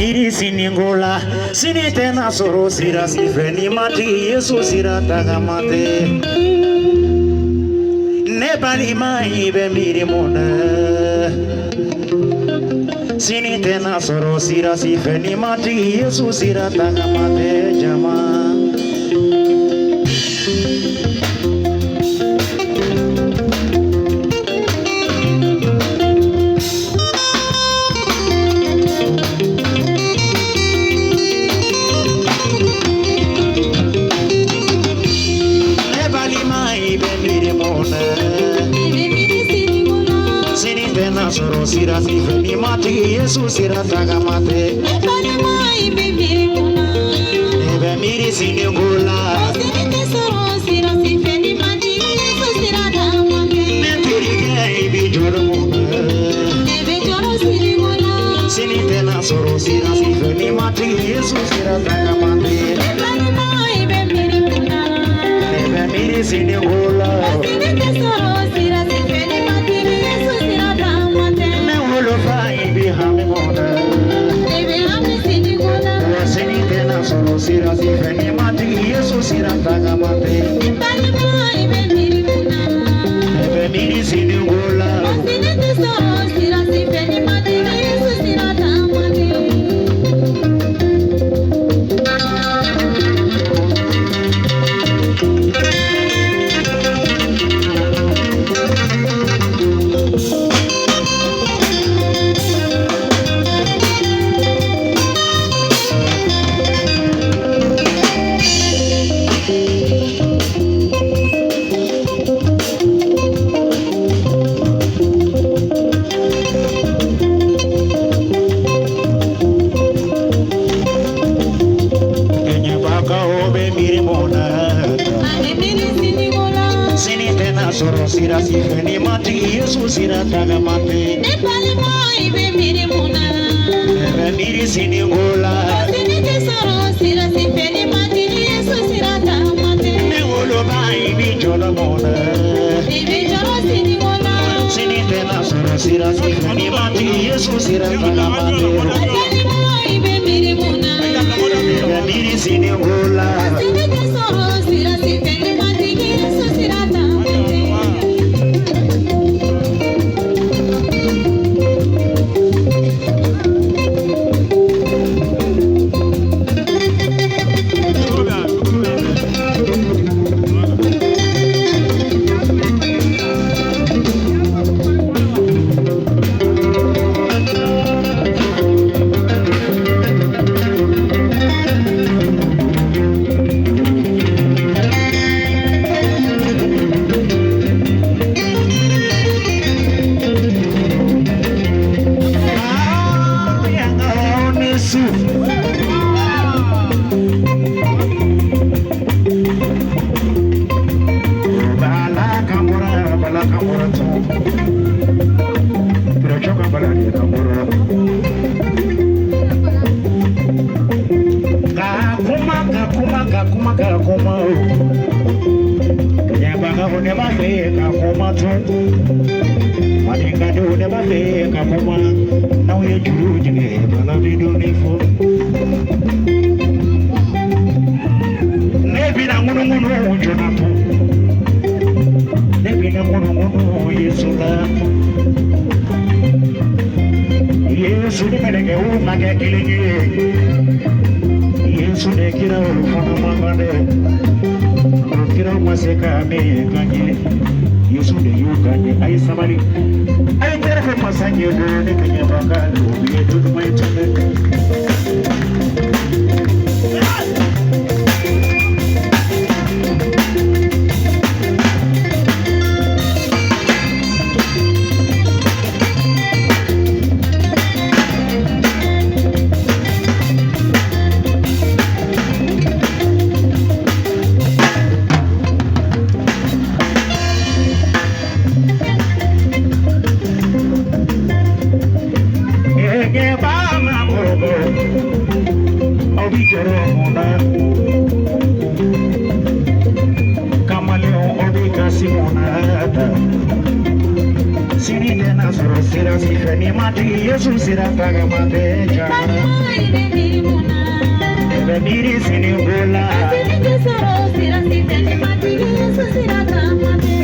miri siningola sinitena soro sira sifeni mati Yesu sira tagamate nebali mai be miri mona sinitena soro sira sifeni mati Yesu sira tagamate jama soro sira sifeni mati Yesu sira tagamate nebali mai be miri mona ebe miri siningula sinite soro sira sifeni mati Yesu sira tagamate netirige ibi joro mona ebe joro siningula sinite na soro sira sifeni mati Yesu sira tagamate nebali mai be miri mona ebe miri siningula sinite soro sira sifeni mati Yesu sira tagamate lo fai bi hamona ebe hami siningula sinite na soro sira sifeni mati Yesu sira tagamate nebali mai be miri mona ebe miri siningula sinite soro sira sifeni mati Yesu sira tagamate soro sira sifeni mati Yesu sira tagamate nebali mai be miri mona ebe miri siningula sinite soro sira sifeni mati Yesu sira tagamate newolo bai bi jolo mona ebe joro siningula sinite na soro sira sifeni mati Yesu sira tagamate nebali mai be miri mona ebe miri siningula sinite soro sira sifeni mati Yesu sira tagamate Yesu ne kira ulufono mangane kira maseka me kanye Yesu de yukanye ay samali ay tere masanye do ne kanya bangalo biye do mai tane Kenieba ma morogo soro sira si feni mati Yesu sira taga mate chara Bemiri sini bola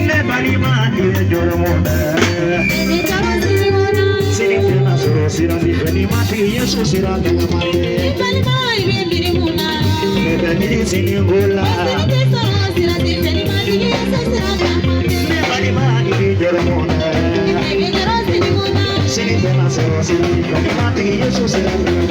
Ne bali mati joro moda Sini tena soro sira si feni mati Yesu sira taga mate Ne bemiri sini bola Ne bali mati joro moda Sini tena soro sira si feni mati Yesu sira taga mate